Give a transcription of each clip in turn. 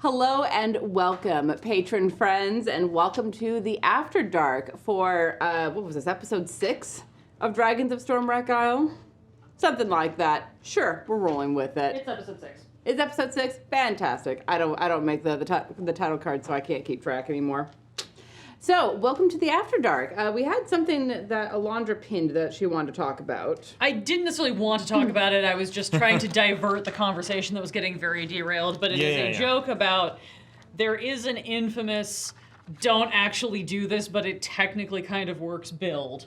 Hello and welcome, patron friends, and welcome to the After Dark for, what was this, episode 6 of Dragons of Stormwreck Isle? Something like that. Sure, we're rolling with it. It's episode 6. It's episode 6? Fantastic. I don't make the title card, so I can't keep track anymore. So, welcome to the After Dark. We had something that Alondra pinned that she wanted to talk about. I didn't necessarily want to talk about it. I was just trying to divert the conversation that was getting very derailed. But it is a joke about there is an infamous don't actually do this, but it technically kind of works build.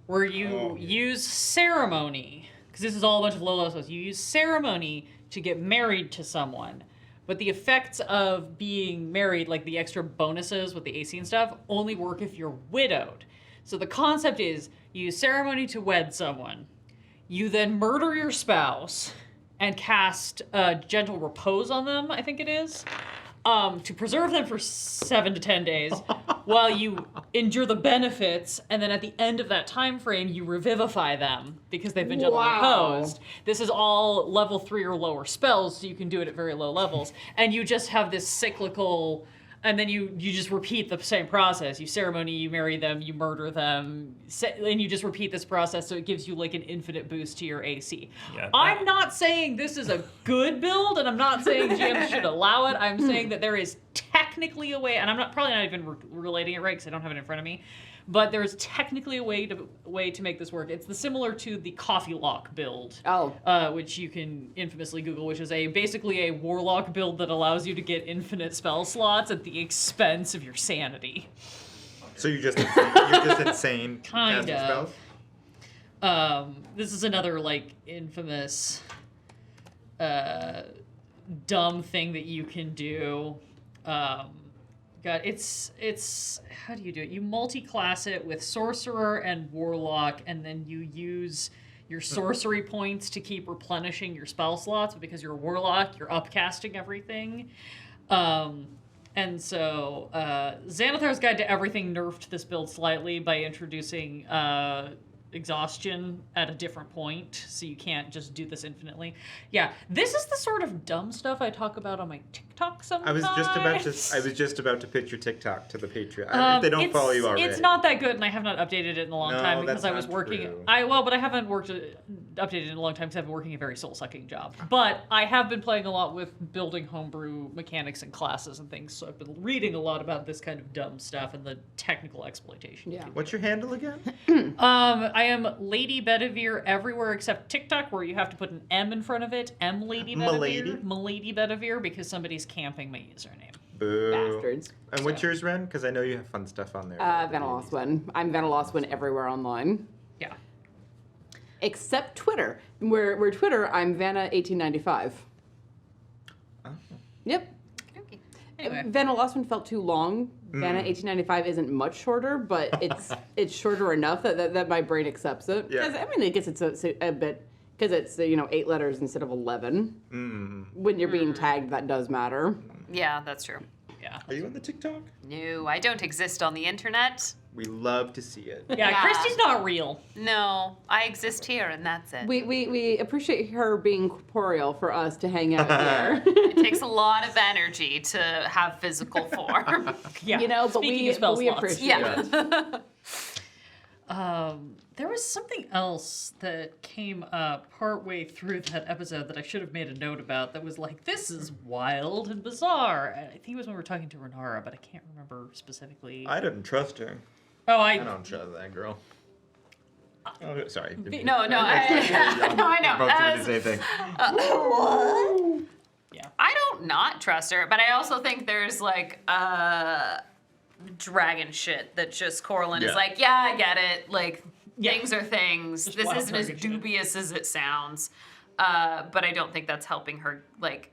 Where you use ceremony, because this is all a bunch of low-level spells. You use ceremony to get married to someone. But the effects of being married, like the extra bonuses with the AC and stuff, only work if you're widowed. So the concept is you use ceremony to wed someone. You then murder your spouse and cast gentle repose on them, I think it is, to preserve them for 7 to 10 days while you endure the benefits, and then at the end of that time frame, you revivify them because they've been gently reposed. This is all level 3 or lower spells, so you can do it at very low levels. And you just have this cyclical, and then you just repeat the same process. You ceremony, you marry them, you murder them, and you just repeat this process, so it gives you like an infinite boost to your AC. Yeah, I'm not saying this is a good build, and I'm not saying GMs should allow it. I'm saying that there is technically a way, and I'm probably not even relating it right because I don't have it in front of me, but there's technically a way to make this work. It's similar to the coffee lock build, which you can infamously Google, which is basically a warlock build that allows you to get infinite spell slots at the expense of your sanity. So you're just insane kind casting of. This is another like infamous dumb thing that you can do. God, it's how do you do it? You multi-class it with sorcerer and warlock, and then you use your sorcery points to keep replenishing your spell slots. But because you're a warlock, you're upcasting everything. And so Xanathar's Guide to Everything nerfed this build slightly by introducing exhaustion at a different point, so you can't just do this infinitely. Yeah, this is the sort of dumb stuff I talk about on my TikTok sometimes. I was just about to pitch your TikTok to the Patreon. If they don't follow you already. It's not that good, and I have not updated it in a long time because I was working. True. But I haven't updated it in a long time because I've been working a very soul-sucking job. But I have been playing a lot with building homebrew mechanics and classes and things, so I've been reading a lot about this kind of dumb stuff and the technical exploitation. Yeah. What's your handle again? I am Lady Bedivere everywhere except TikTok, where you have to put an M in front of it. M Lady Bedivere. Milady Bedivere, because somebody's camping my username. Boo. Bastards. And what's yours, Ren? Because I know you have fun stuff on there. Vanaloswin. I'm Vanaloswin everywhere online. Yeah. Except Twitter. Where Twitter, I'm Vanna1895. Oh. Yep. Okay. Anyway. Vanaloswin felt too long. Vanna1895 isn't much shorter, but it's shorter enough that my brain accepts it. Yeah. I mean, I guess it's a bit, because it's 8 letters instead of 11. When you're being tagged, that does matter. Yeah, that's true. Yeah. Are you on the TikTok? No, I don't exist on the internet. We love to see it. Yeah, Christy's not real. No, I exist here and that's it. We appreciate her being corporeal for us to hang out here. It takes a lot of energy to have physical form. Yeah. But we appreciate it. There was something else that came up partway through that episode that I should have made a note about that was like, this is wild and bizarre. I think it was when we were talking to Renara, but I can't remember specifically. I didn't trust her. Oh, I don't trust that girl. Oh, sorry. No, I know. Both doing the same thing. Yeah. I don't not trust her, but I also think there's like dragon shit that just Corlin is like, yeah, I get it. Like, things are things. Just this wild isn't as dragon shit. dubious as it sounds. But I don't think that's helping her like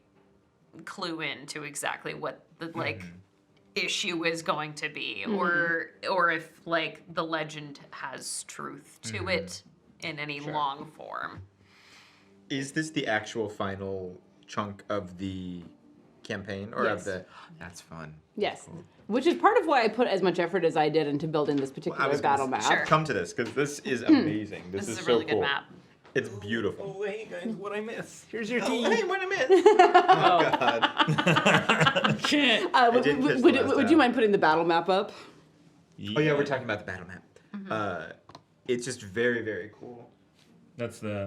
clue in to exactly what the like issue is going to be, or if like the legend has truth to it in any long form. Is this the actual final chunk of the campaign, or of the? That's fun. Yes. Cool. Which is part of why I put as much effort as I did into building this particular battle map. Sure. Come to this, because this is amazing. This is a so really cool. good map. It's beautiful. Oh, hey guys, what I miss? Here's your Oh, tea. hey, what I missed. Oh, God. Can't. Would, didn't catch the would, last would time. you mind putting the battle map up? Oh, yeah, we're talking about the battle map. It's just very, very cool. That's the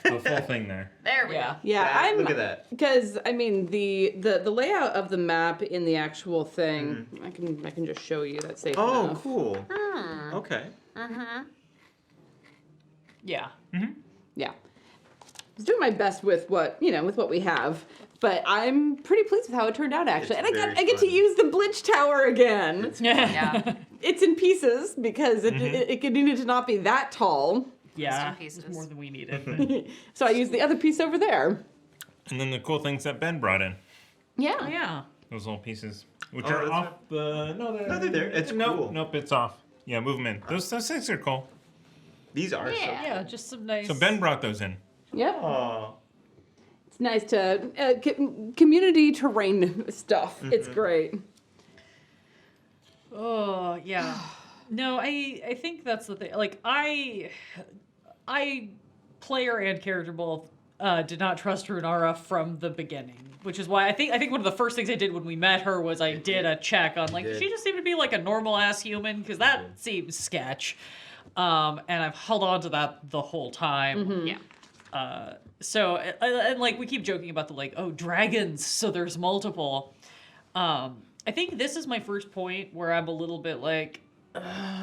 full thing there. There we Yeah. go. Yeah, Look at that. Because I mean the layout of the map in the actual thing, I can just show you. That's safe Oh, enough. cool. Okay. Yeah. Yeah, I was doing my best with what we have, but I'm pretty pleased with how it turned out actually. It's And very I get to fun. use the Blitz Tower again. Yeah. It's in pieces because it needed to not be that tall. Yeah. in pieces. It's more than we needed. So I used the other piece over there. And then the cool things that Ben brought in. Yeah. Oh, yeah. Those little pieces, which Oh, are that's off the. No, they're there. It's nope, cool. Nope, it's off. Yeah, move them in. Those things are cool. These are Yeah. Yeah, just some nice. So Ben brought those in. Yep. Oh. It's nice to community terrain stuff. It's great. Oh, yeah. No, I think that's the thing. Like, I player and character both did not trust Runara from the beginning, which is why I think one of the first things I did when we met her was I did a check on, like, does she just seem to be like a normal ass human? Because that seems sketch. And I've held on to that the whole time. Yeah. So, and like, we keep joking about the, like, oh, dragons, so there's multiple. I think this is my first point where I'm a little bit like,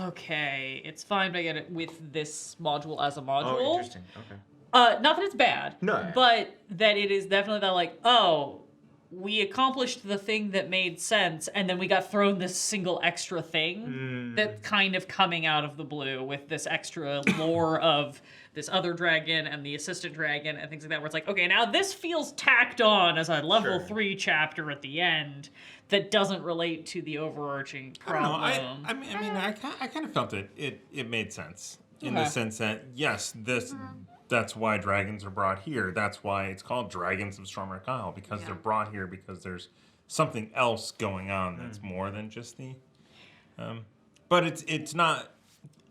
okay, it's fine to get it with this module as a module. Oh, interesting. Okay. Not that it's bad. No. But that it is definitely that, like, oh, we accomplished the thing that made sense, and then we got thrown this single extra thing that's kind of coming out of the blue with this extra lore of this other dragon and the assistant dragon and things like that, where it's like, okay, now this feels tacked on as a level Sure. 3 chapter at the end that doesn't relate to the overarching I don't problem. know. I mean, I kind of felt it made sense in the Okay. sense that yes, that's why dragons are brought here. That's why it's called Dragons of Stormwreck Isle, because they're brought here because there's something else going on that's more than just the. But it's not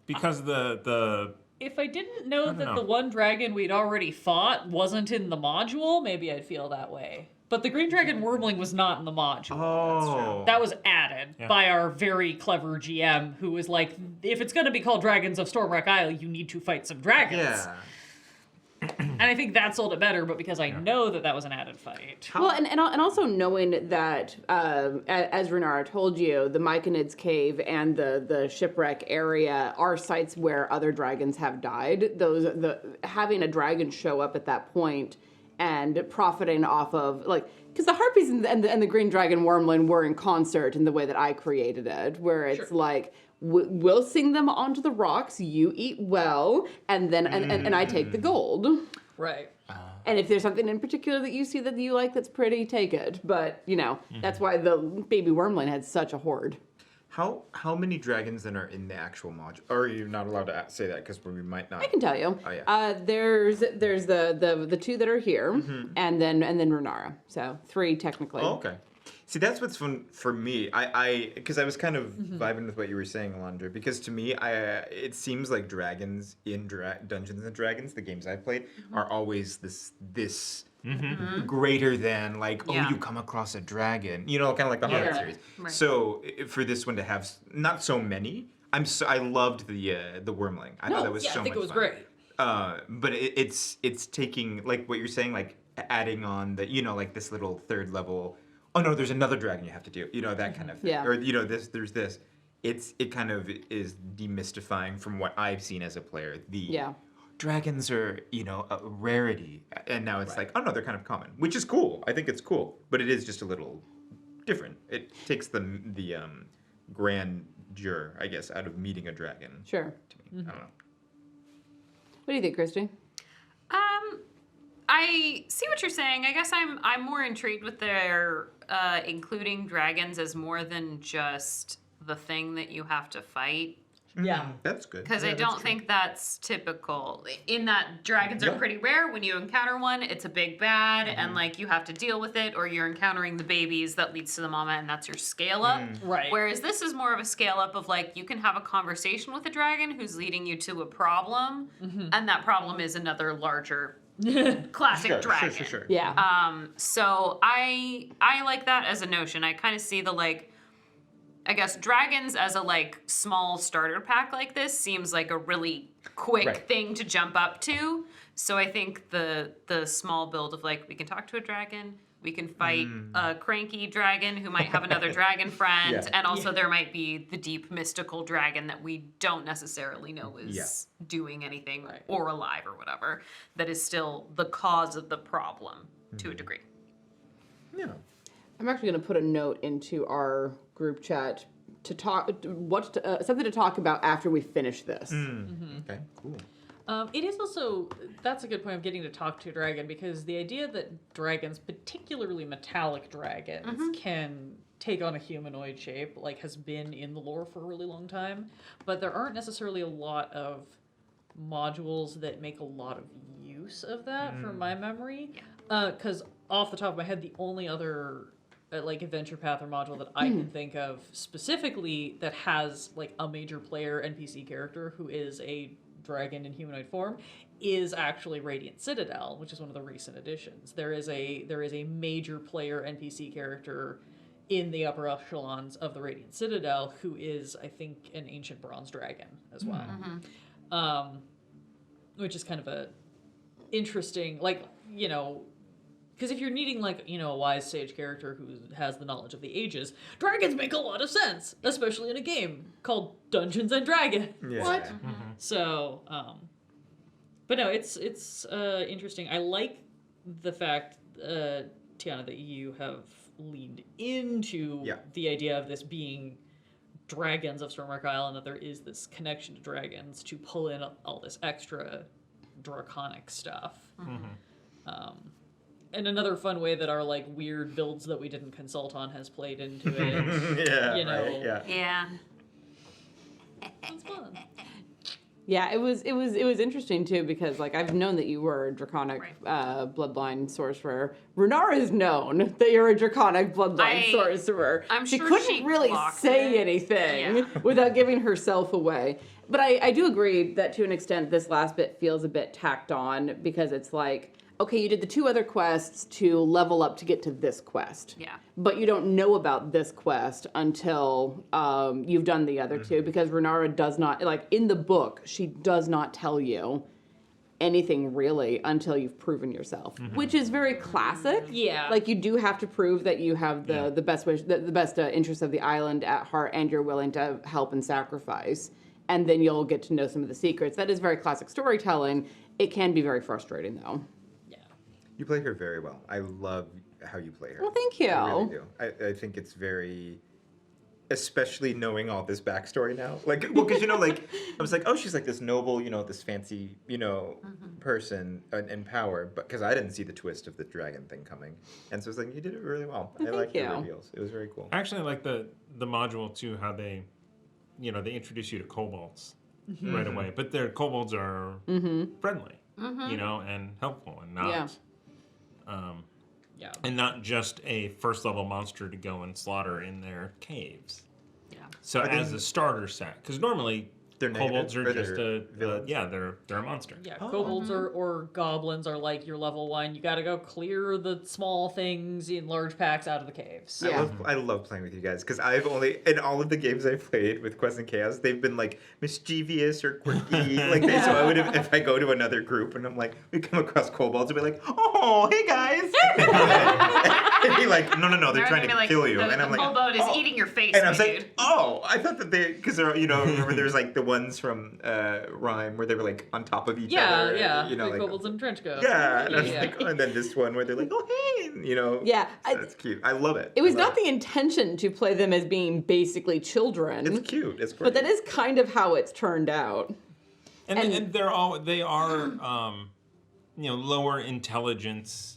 because the. If I didn't know that know. the one dragon we'd already fought wasn't in the module, maybe I'd feel that way. But the green dragon Wormling was not in the module. Oh. That was added by our very clever GM, who was like, if it's going to be called Dragons of Stormwreck Isle, you need to fight some dragons. Yeah. And I think that sold it better, but because I know that was an added fight. Well, and also knowing that, as Renara told you, the Myconid's Cave and the shipwreck area are sites where other dragons have died. Having a dragon show up at that point and profiting off of, like, because the Harpies and the Green Dragon Wormling were in concert in the way that I created it, where it's like, we'll sing them onto the rocks, you eat well, and then and I take the gold. Right. And if there's something in particular that you see that you like that's pretty, take it. But, that's why the baby Wormling had such a horde. How many dragons then are in the actual module? Or are you not allowed to say that because we might not? I can tell you. Oh, yeah. There's the two that are here, and then Renara. So 3 technically. Oh, okay. See, that's what's fun for me. Because I was kind of vibing with what you were saying, Alondra. Because to me, it seems like dragons in Dungeons and Dragons, the games I've played, are always this greater than, like, oh, you come across a dragon. You know, kind of like the Horror series. Right. So for this one to have not so many, I loved the Wormling. I thought that was so much fun. I think it was great. But it's taking, like what you're saying, like adding on the, like this little 3rd level. Oh no, there's another dragon you have to do. That kind of thing. Yeah. Or there's this. It kind of is demystifying from what I've seen as a player. Dragons are, a rarity, and now it's like, oh no, they're kind of common, which is cool. I think it's cool, but it is just a little different. It takes the grandeur, I guess, out of meeting a dragon. Sure. To me, I don't know. What do you think, Christy? I see what you're saying. I guess I'm more intrigued with their including dragons as more than just the thing that you have to fight. Yeah. That's good. Because I don't think that's typical. In that dragons are pretty rare. When you encounter one, it's a big bad, and like you have to deal with it, or you're encountering the babies that leads to the mama, and that's your scale up. Right. Whereas this is more of a scale up of like you can have a conversation with a dragon who's leading you to a problem, and that problem is another larger classic dragon. Sure. Yeah. So I like that as a notion. I kind of see the like. I guess dragons as a like small starter pack like this seems like a really quick thing to jump up to. So I think the small build of like we can talk to a dragon, we can fight a cranky dragon who might have another dragon friend, and also there might be the deep mystical dragon that we don't necessarily know is doing anything or alive or whatever, that is still the cause of the problem to a degree. Yeah. I'm actually going to put a note into our group chat to talk something to talk about after we finish this. Okay, cool. It is also, that's a good point of getting to talk to a dragon, because the idea that dragons, particularly metallic dragons, can take on a humanoid shape, like, has been in the lore for a really long time, but there aren't necessarily a lot of modules that make a lot of use of that, from my memory. Because off the top of my head, the only other like adventure path or module that I can think of specifically that has like a major player NPC character who is a dragon in humanoid form is actually Radiant Citadel, which is one of the recent additions. There is a major player NPC character in the upper echelons of the Radiant Citadel who is, I think, an ancient bronze dragon as well. Which is kind of a interesting, like, you know, because if you're needing, like, you know, a wise sage character who has the knowledge of the ages, dragons make a lot of sense, especially in a game called Dungeons and Dragons. Yeah. What? So, but no, it's interesting. I like the fact, Tiana, that you have leaned into the idea of this being dragons of Stormwreck Island, that there is this connection to dragons to pull in all this extra draconic stuff. And another fun way that our like weird builds that we didn't consult on has played into it. You know. Right, Yeah. It's fun. Yeah, it was interesting too, because like I've known that you were a draconic bloodline sorcerer. Renara is known that you're a draconic bloodline sorcerer. I'm she sure couldn't she really blocked say it. anything without giving herself away. But I do agree that to an extent this last bit feels a bit tacked on, because it's like, okay, you did the 2 other quests to level up to get to this quest. Yeah. But you don't know about this quest until you've done the other 2, because Renara does not, like in the book, she does not tell you anything really until you've proven yourself, which is very classic. Yeah. Like you do have to prove that you have the best wish, the best interests of the island at heart, and you're willing to help and sacrifice. And then you'll get to know some of the secrets. That is very classic storytelling. It can be very frustrating though. You play her very well. I love how you play her. Well, thank you. I really do. I think it's very, especially knowing all this backstory now. Like, well, because, you know, like, I was like, oh, she's like this noble, you know, this fancy, you know, person in power. But because I didn't see the twist of the dragon thing coming. And so it's like, you did it really well. I liked the reveals. It was very cool. I actually like the module, too, how they, you know, they introduce you to kobolds right away. But their kobolds are friendly, you know, and helpful and not... and not just a first level monster to go and slaughter in their caves. Yeah. So as a starter set, because normally kobolds are just villains. they're a monster. Yeah, kobolds or goblins are like your level 1. You gotta go clear the small things in large packs out of the caves. Yeah. I love playing with you guys, because I've only, in all of the games I've played with Quest and Chaos, they've been like mischievous or quirky. Like so I would have, if I go to another group and I'm like, we come across kobolds, I'd be like, oh, hey guys. And be like, no, they're trying to kill you. And I'm like, the kobold is eating your face, and I was dude. like, oh, I thought that they, because they're, you know, remember there's like the ones from Rhyme where they were like on top of each other. Yeah, you know, like like kobolds in trench coat. Yeah, and I was like, oh, and then this one where they're like, oh hey, you know. Yeah, That's cute. I love it. It was not the intention to play them as being basically children. It's cute. It's great. But that is kind of how it's turned out. And they are you know, lower intelligence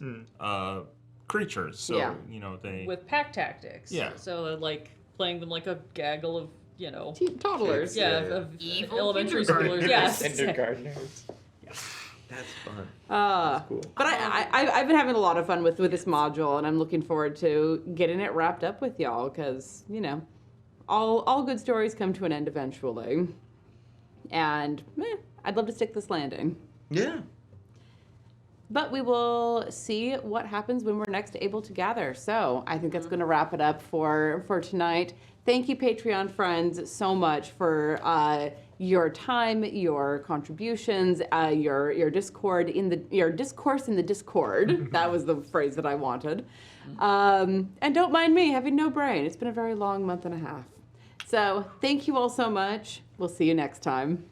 creatures. So you know they With pack tactics. Yeah. So like playing them like a gaggle of Toddlers. Yeah, Yeah. of Evil elementary kindergartners. schoolers. Yes. Kindergartners. That's fun. Cool. But I've been having a lot of fun with this module, and I'm looking forward to getting it wrapped up with y'all, because, all good stories come to an end eventually. And I'd love to stick this landing. Yeah. But we will see what happens when we're next able to gather. So I think that's going to wrap it up for tonight. Thank you, Patreon friends, so much for your time, your contributions, your discourse in the Discord. That was the phrase that I wanted. And don't mind me having no brain. It's been a very long month and a half. So thank you all so much. We'll see you next time.